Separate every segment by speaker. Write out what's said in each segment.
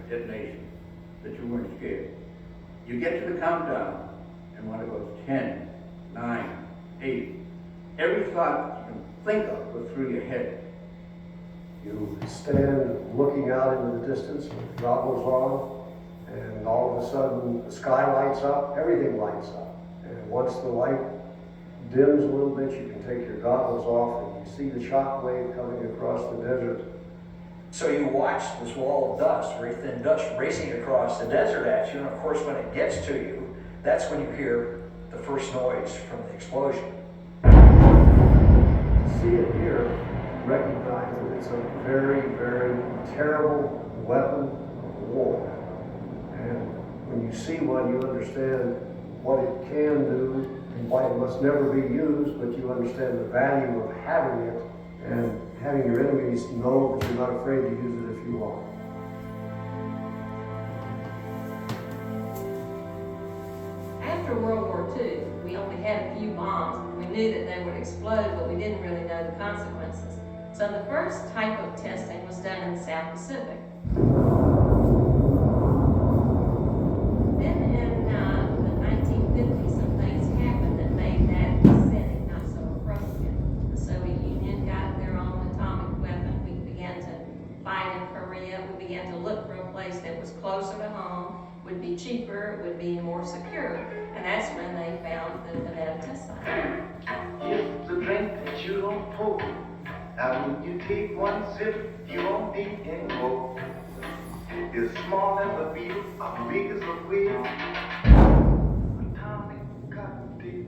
Speaker 1: detonation, that you weren't scared. You get to the countdown, and when it goes 10, 9, 8, every thought you can think of goes through your head.
Speaker 2: You stand looking out into the distance with goggles on, and all of a sudden the sky lights up, everything lights up. And once the light dims a little bit, you can take your goggles off and you see the shock wave coming across the desert.
Speaker 3: So you watch this wall of dust, very thin dust, racing across the desert at you, and of course when it gets to you, that's when you hear the first noise from the explosion.
Speaker 2: To see it here, recognize that it's a very, very terrible weapon of war. And when you see one, you understand what it can do and why it must never be used, but you understand the value of having it and having your enemies know that you're not afraid to use it if you want.
Speaker 4: After World War II, we only had a few bombs. We knew that they would explode, but we didn't really know the consequences. So the first type of testing was done in the South Pacific. Then in the 1950s, some things happened that made that setting not so appropriate. The Soviet Union got their own atomic weapon. We began to fight in Korea. We began to look for a place that was closer to home, would be cheaper, would be more secure. And that's when they found the Nevada test site.
Speaker 5: It's a drink that you don't pour. Now when you take one sip, you won't need any more. It's small as a beetle, as big as a whale. Atomic cocktail.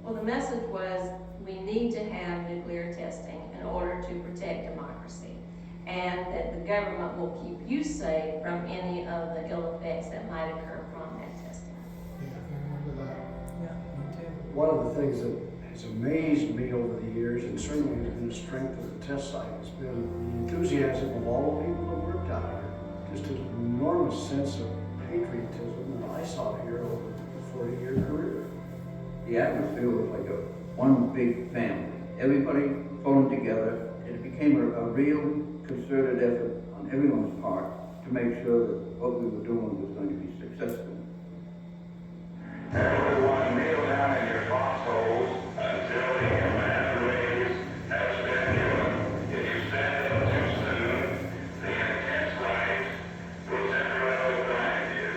Speaker 4: Well, the message was we need to have nuclear testing in order to protect democracy, and that the government will keep you safe from any of the ill effects that might occur from that testing.
Speaker 6: Yeah, I remember that. Yeah, me too.
Speaker 2: One of the things that has amazed me over the years, and certainly has been the strength of the test site, has been the enthusiasm of all the people that worked out here. Just an enormous sense of patriotism that I saw here over a 40-year career.
Speaker 1: The atmosphere was like one big family. Everybody pulling together. It became a real concerted effort on everyone's part to make sure that what we were doing was going to be successful.
Speaker 7: Everyone kneel down in your foxholes until the command raise has been given. If you stand up too soon, the intense light will temporarily blind you.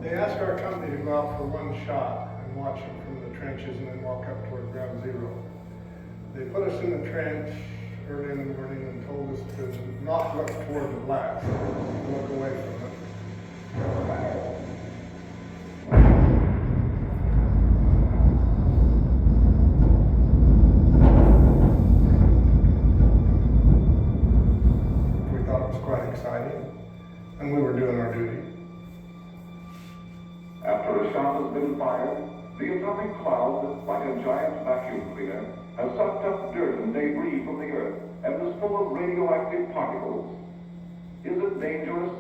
Speaker 6: They asked our company to go out for one shot and watch them from the trenches and then walk up toward ground zero. They put us in the trench early in the morning and told us to not look toward the blast, to look away from it. We thought it was quite exciting, and we were doing our duty.
Speaker 7: After a shot has been fired, the atomic cloud, like a giant vacuum cleaner, has sucked up dirt and debris from the earth and is full of radioactive particles. Is it dangerous?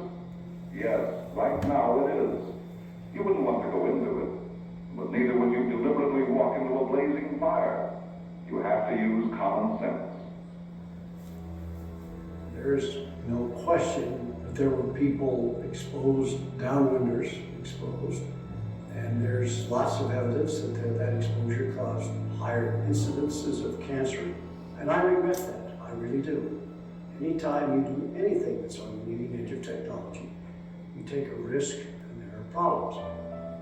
Speaker 7: Yes, right now it is. You wouldn't want to go into it, but neither would you deliberately walk into a blazing fire. You have to use common sense.
Speaker 2: There's no question that there were people exposed, downwinders exposed, and there's lots of evidence that exposure caused higher incidences of cancer, and I regret that, I really do. Anytime you do anything that's on the leading edge of technology, you take a risk and there are problems.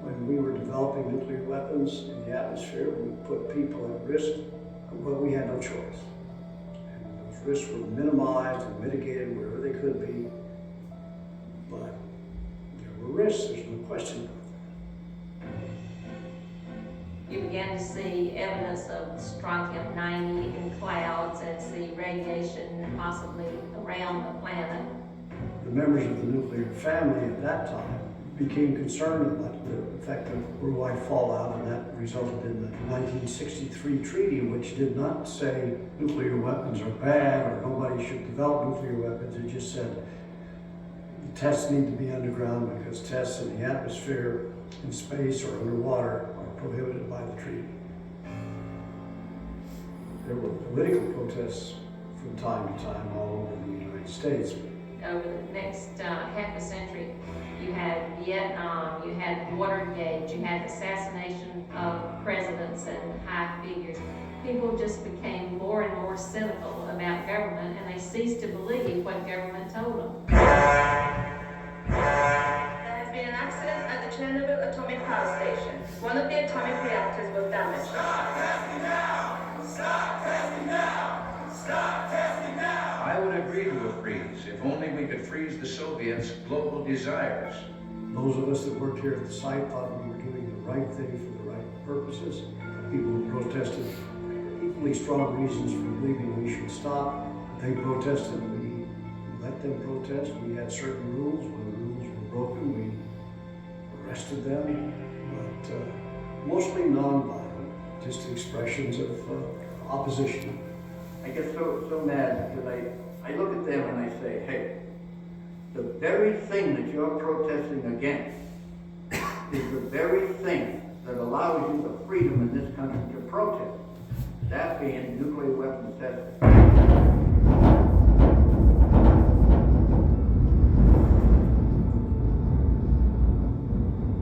Speaker 2: When we were developing nuclear weapons in the atmosphere, we put people at risk, but we had no choice. And those risks were minimized and mitigated wherever they could be, but there were risks, there's no question about that.
Speaker 4: You began to see evidence of strontium-90 in clouds and see radiation possibly around the planet.
Speaker 2: The members of the nuclear family at that time became concerned about the effect of worldwide fallout, and that resulted in the 1963 treaty, which did not say nuclear weapons are bad or nobody should develop nuclear weapons. It just said the tests need to be underground because tests in the atmosphere, in space, or underwater are prohibited by the treaty. There were political protests from time to time all over the United States.
Speaker 4: Over the next just became more and more cynical about government, and they ceased to believe what government told them.
Speaker 8: There has been an accident at the Chernobyl atomic power station. One of the atomic reactors was damaged.
Speaker 9: Stop testing now! Stop testing now! Stop testing now!
Speaker 10: I would agree to a freeze if only we could freeze the Soviets' global desires.
Speaker 2: Those of us that worked here at the site thought we were doing the right thing for the right purposes. People who protested equally strong reasons for believing we should stop. They protested, we let them protest. We had certain rules. When the rules were broken, we arrested them. But mostly non-violent, just expressions of opposition.
Speaker 1: I get so mad because I look at them and I say, hey, the very thing that you're protesting against is the very thing that allows you the freedom in this country to protest. That being nuclear weapons testing.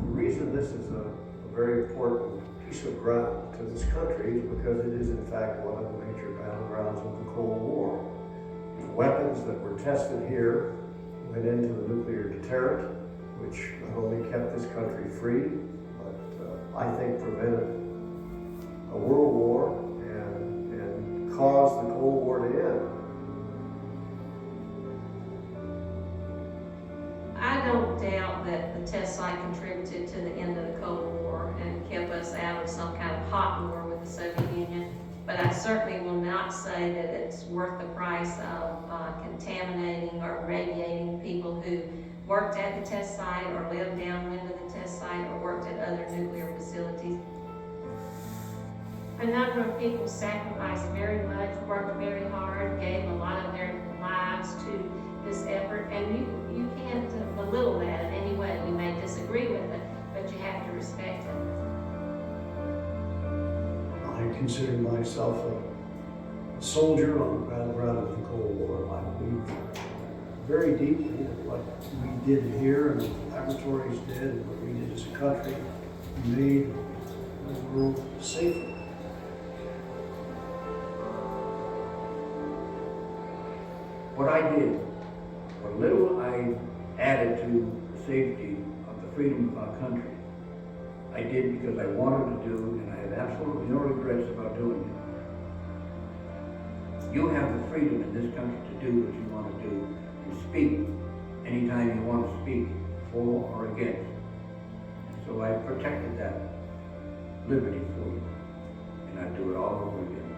Speaker 2: The reason this is a very important piece of ground to this country is because it is in fact one of the major battlegrounds of the Cold War. The weapons that were tested here went into the nuclear deterrent, which not only kept this country free, but I think prevented a world war and caused the Cold War to end.
Speaker 4: I don't doubt that the test site contributed to the end of the Cold War and kept us out of some kind of hot war with the Soviet Union, but I certainly will not say that it's worth the price of contaminating or radiating people who worked at the test site or lived downwind of the test site or worked at other nuclear facilities. A number of people sacrificed very much, worked very hard, gave a lot of their lives to this effort, and you can't belittle that in any way. You may disagree with it, but you have to respect it.
Speaker 2: I consider myself a soldier on the battleground of the Cold War. I believe very deeply that what we did here and what the laboratories did and what we did as a country made the world safer.
Speaker 1: What I did, what little I added to the safety of the freedom of our country, I did because I wanted to do, and I have absolutely no regrets about doing it. You have the freedom in this country to do what you want to do, to speak anytime you want to speak, for or against. So I protected that liberty for you, and I do it all over again.